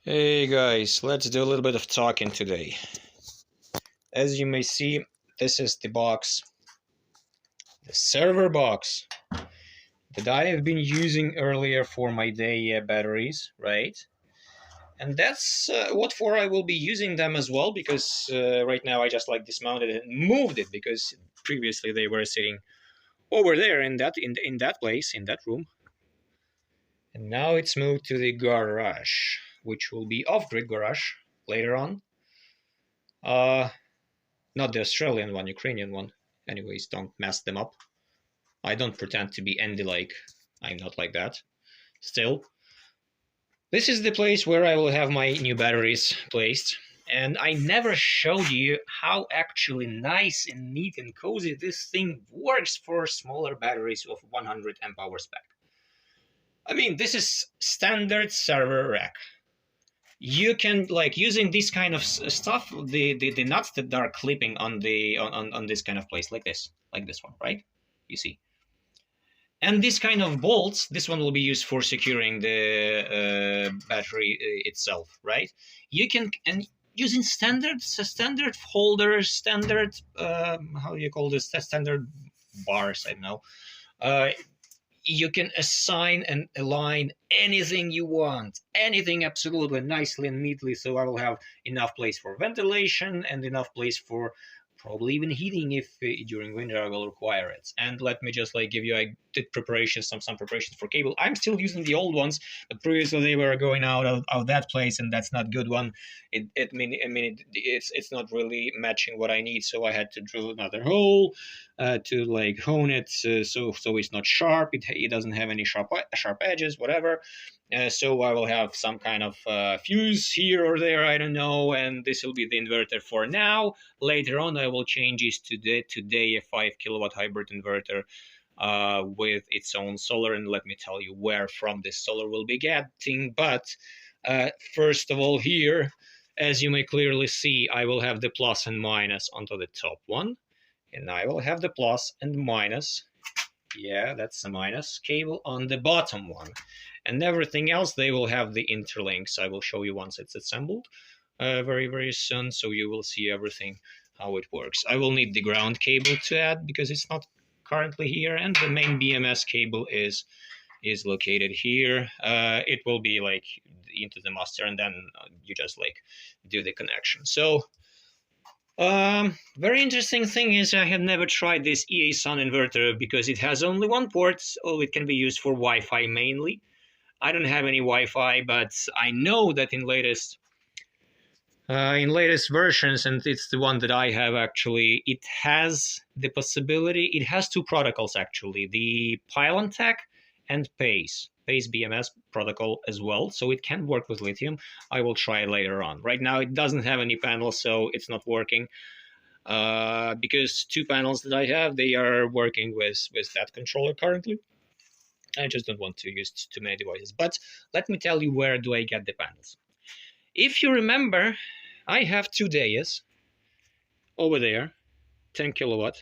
Hey guys, let's do a little bit of talking today. As you may see, this is the box, the server box that I have been using earlier for my day batteries, right? And that's what for I will be using them as well, because right now I just like dismounted and moved it because previously they were sitting over there in that place, in that room. And now it's moved to the garage, which will be off-grid garage later on. Not the Australian one, Ukrainian one. Anyways, don't mess them up. I don't pretend to be Andy-like. I'm not like that. Still, this is the place where I will have my new batteries placed. And I never showed you how actually nice and neat and cozy this thing works for smaller batteries of 100 amp hours pack. I mean, this is standard server rack. You can, like, using this kind of stuff, the nuts that are clipping on this kind of place, like this one, right? You see, and this kind of bolts, this one will be used for securing the battery itself, right? You can, and using standard holders, standard how do you call this, standard bars, I don't know, you can assign and align anything you want, anything absolutely nicely and neatly. So I will have enough place for ventilation and enough place for probably even heating if during winter I will require it. And let me just like give you, I did preparations, some preparations for cable. I'm still using the old ones, but previously they were going out of that place, and that's not good one. It's not really matching what I need, so I had to drill another hole to like hone it, so it's not sharp. It doesn't have any sharp edges, whatever. So I will have some kind of fuse here or there, I don't know, and this will be the inverter for now. Later on, I will change this today a 5 kilowatt hybrid inverter with its own solar, and let me tell you where from this solar will be getting. But first of all, here, as you may clearly see, I will have the plus and minus onto the top one, and I will have the plus and minus, yeah, that's a minus cable, on the bottom one. And everything else, they will have the interlinks. I will show you once it's assembled very soon, so you will see everything, how it works. I will need the ground cable to add because it's not currently here, and the main BMS cable is located here. It will be like into the master, and then you just like do the connection. So very interesting thing is I have never tried this EA Sun inverter because it has only one port, so it can be used for Wi-Fi mainly. I don't have any Wi-Fi, but I know that in latest versions, and it's the one that I have actually, it has the possibility, it has two protocols actually, the Pylon Tech and PACE BMS protocol as well, so it can work with lithium. I will try it later on. Right now it doesn't have any panels, so it's not working. Because two panels that I have, they are working with that controller currently. I just don't want to use too many devices. But let me tell you, where do I get the panels? If you remember, I have two Dayas over there, 10 kilowatt.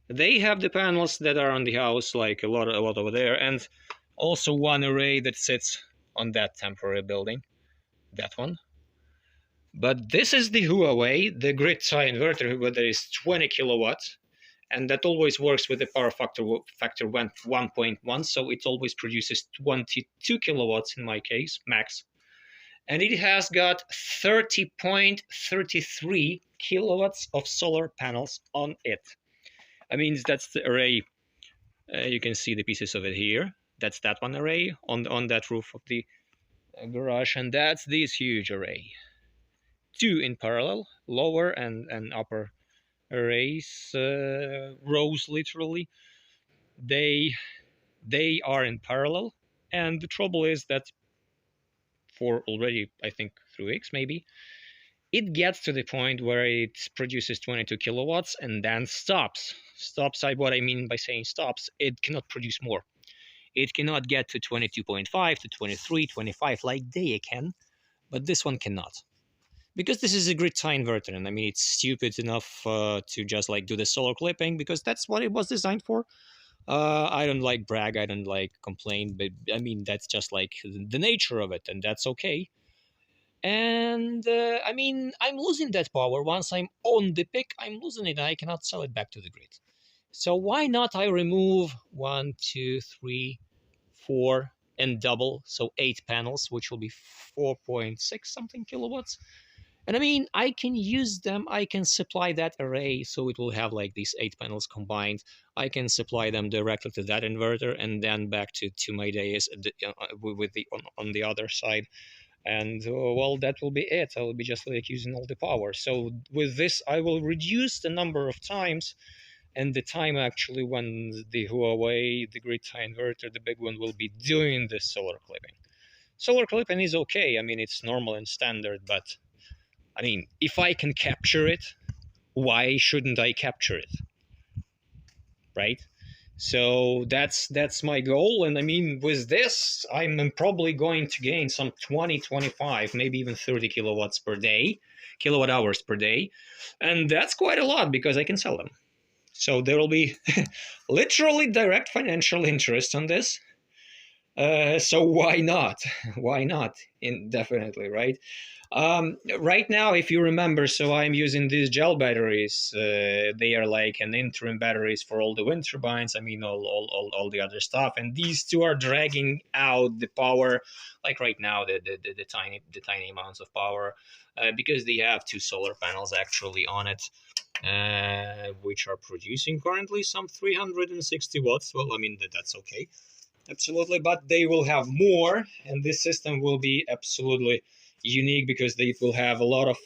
They have the panels that are on the house, like a lot over there, and also one array that sits on that temporary building, that one. But this is the Huawei, the grid tie inverter, where there is 20 kilowatts. And that always works with the power factor 1.1, so it always produces 22 kilowatts in my case, max. And it has got 30.33 kilowatts of solar panels on it. I mean, that's the array. You can see the pieces of it here. That's that one array on that roof of the garage, and that's this huge array. Two in parallel, lower and upper arrays, rows literally, they are in parallel. And the trouble is that for already, I think, 3 weeks maybe, it gets to the point where it produces 22 kilowatts and then stops. What I mean by saying stops, it cannot produce more. It cannot get to 22.5 to 23, 25 like they can, but this one cannot. Because this is a grid tie inverter, and I mean, it's stupid enough to just like do the solar clipping because that's what it was designed for. I don't like brag, I don't like complain, but I mean, that's just like the nature of it, and that's okay. And I mean, I'm losing that power. Once I'm on the pick, I'm losing it. I cannot sell it back to the grid. So why not I remove 1, 2, 3, 4 and double, so 8 panels, which will be 4.6 something kilowatts. And I mean, I can use them, I can supply that array, so it will have like these 8 panels combined. I can supply them directly to that inverter and then back to my dais with the on the other side. And well, that will be it. I will be just like using all the power. So with this, I will reduce the number of times and the time actually when the Huawei, the grid tie inverter, the big one, will be doing this solar clipping. Solar clipping is okay. I mean, it's normal and standard, but I mean, if I can capture it, why shouldn't I capture it? Right? So that's my goal. And I mean, with this, I'm probably going to gain some 20, 25, maybe even 30 kilowatts per day, kilowatt hours per day. And that's quite a lot because I can sell them. So there will be literally direct financial interest on this. So why not? Why not? Indefinitely, right? Right now, if you remember, so I'm using these gel batteries. They are like an interim batteries for all the wind turbines. I mean, all the other stuff. And these two are dragging out the power, like right now, the tiny amounts of power, because they have two solar panels actually on it, which are producing currently some 360 watts. Well, I mean, that's okay. Absolutely, but they will have more, and this system will be absolutely unique because they will have a lot of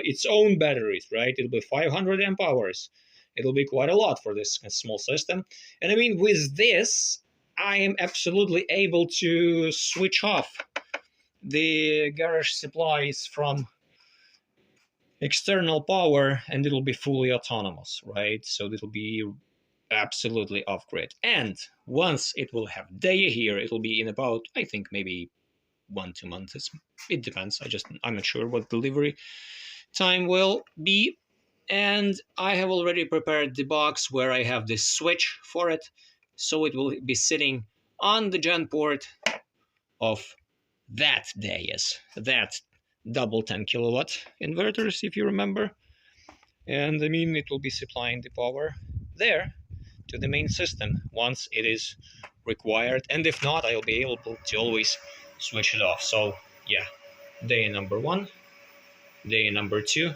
its own batteries, right? It'll be 500 amp hours. It'll be quite a lot for this small system. And I mean, with this, I am absolutely able to switch off the garage supplies from external power, and it'll be fully autonomous, right? So it'll be absolutely off grid. And once it will have day here, it'll be in about, I think, maybe 1-2 months. It depends. I'm not sure what delivery time will be. And I have already prepared the box where I have this switch for it, so it will be sitting on the gen port of that dais, that double 10 kilowatt inverters, if you remember. And I mean, it will be supplying the power there to the main system once it is required. And if not, I'll be able to always switch it off. So yeah, day number 1, day number 2,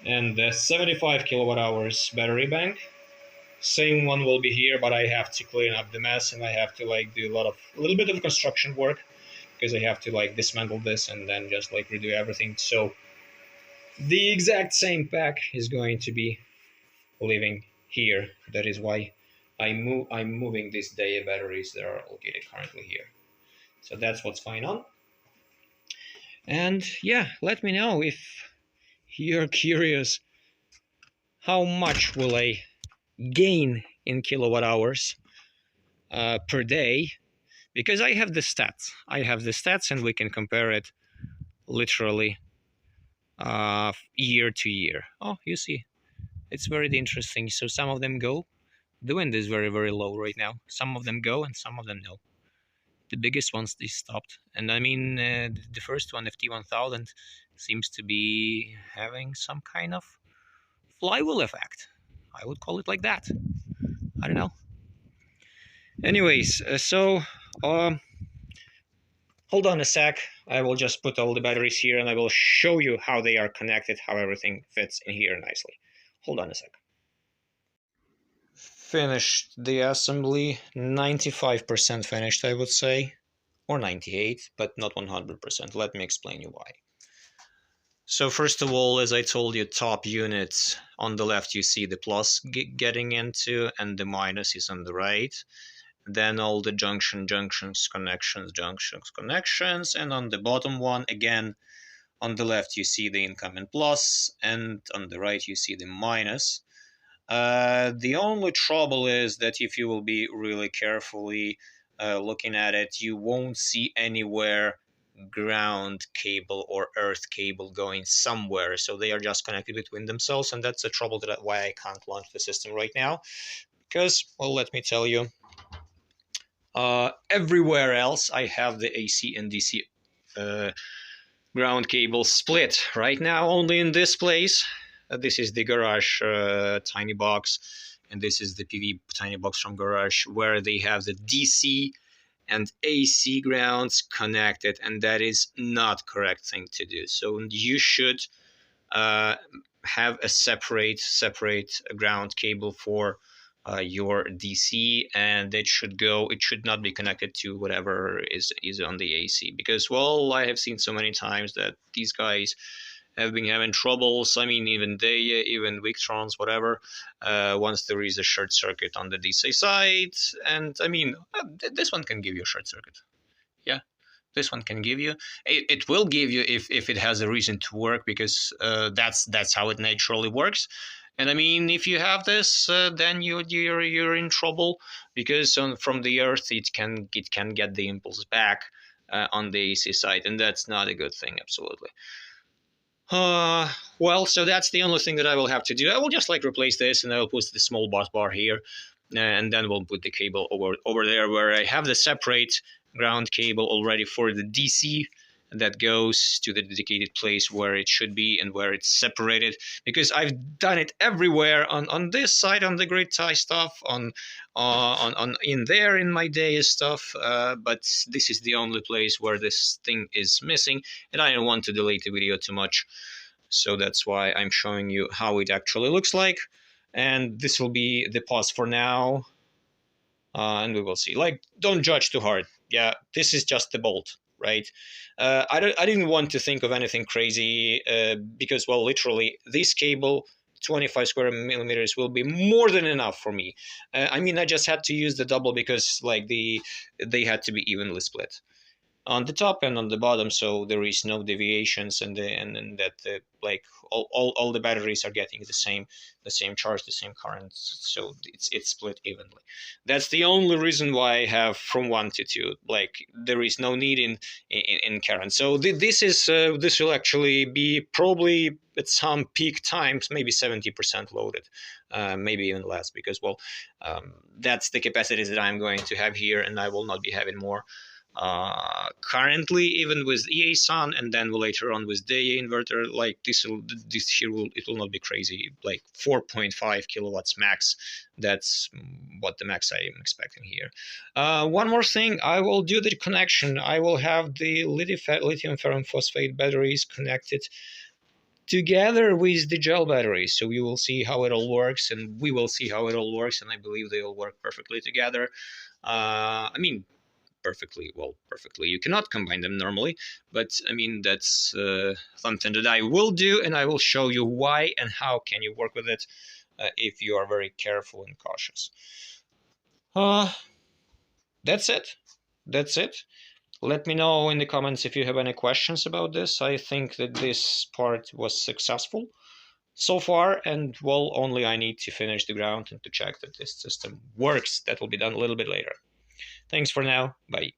and the 75 kilowatt hours battery bank. Same one will be here, but I have to clean up the mess and I have to like do a little bit of construction work because I have to like dismantle this and then just like redo everything. So the exact same pack is going to be living here. That is why I'm moving these day batteries that are located currently here. So that's what's going on. And yeah, let me know if you're curious how much will I gain in kilowatt hours per day, because I have the stats. And we can compare it literally year to year. Oh, you see, it's very interesting. So some of them go. The wind is very, very low right now. Some of them go and some of them no. The biggest ones, they stopped. And I mean, the first one, FT1000, seems to be having some kind of flywheel effect. I would call it like that. I don't know. Anyways, hold on a sec. I will just put all the batteries here and I will show you how they are connected, how everything fits in here nicely. Hold on a sec. Finished the assembly, 95% finished, I would say, or 98, but not 100%. Let me explain you why. So first of all, as I told you, top units on the left, you see the plus getting into, and the minus is on the right. Then all the junctions, connections, and on the bottom one, again, on the left, you see the incoming plus, and on the right, you see the minus. The only trouble is that if you will be really carefully looking at it, you won't see anywhere ground cable or earth cable going somewhere. So they are just connected between themselves, and that's the trouble that why I can't launch the system right now. Because, well, let me tell you, everywhere else I have the AC and DC ground cable split. Right now only in this place. This is the garage tiny box, and this is the PV tiny box from garage, where they have the DC and AC grounds connected, and that is not correct thing to do. So you should uh, have a separate ground cable for your DC, and it should not be connected to whatever is on the AC, because, well, I have seen so many times that these guys have been having troubles. I mean, even they, even Victrons, whatever, once there is a short circuit on the DC side. And I mean, this one can give you a short circuit. Yeah, this one can give you. It will give you if it has a reason to work, because that's how it naturally works. And I mean, if you have this, then you're in trouble, because from the earth it can get the impulse back on the AC side, and that's not a good thing. Absolutely. Well, so that's the only thing that I will have to do. I will just like replace this, and I will put the small bus bar here, and then we'll put the cable over there where I have the separate ground cable already for the DC that goes to the dedicated place where it should be and where it's separated, because I've done it everywhere on this side, on the grid tie stuff, on in there in my day stuff, but this is the only place where this thing is missing, and I don't want to delete the video too much, so that's why I'm showing you how it actually looks like. And this will be the pause for now, and we will see. Like, don't judge too hard. Yeah, this is just the bolt, right? I didn't want to think of anything crazy, because, well, literally this cable, 25 square millimeters, will be more than enough for me. I mean, I just had to use the double because like they had to be evenly split on the top and on the bottom, so there is no deviations, and that like all the batteries are getting the same charge, the same current, so it's split evenly. That's the only reason why I have from 1 to 2. Like, there is no need in current. So this will actually be probably at some peak times maybe 70% loaded, maybe even less, because, well, that's the capacity that I'm going to have here, and I will not be having more currently, even with EA Sun, and then later on with the inverter. Like, this here it will not be crazy, like 4.5 kilowatts max. That's what the max I am expecting here. One more thing, I will do the connection. I will have the lithium ferrum phosphate batteries connected together with the gel batteries, so you will see how it all works, and we will see how it all works, and I believe they all work perfectly together. I mean, perfectly. You cannot combine them normally, but I mean, that's something that I will do, and I will show you why and how can you work with it if you are very careful and cautious. That's it. Let me know in the comments if you have any questions about this. I think that this part was successful so far, and, well, only I need to finish the ground and to check that this system works. That will be done a little bit later. Thanks for now. Bye.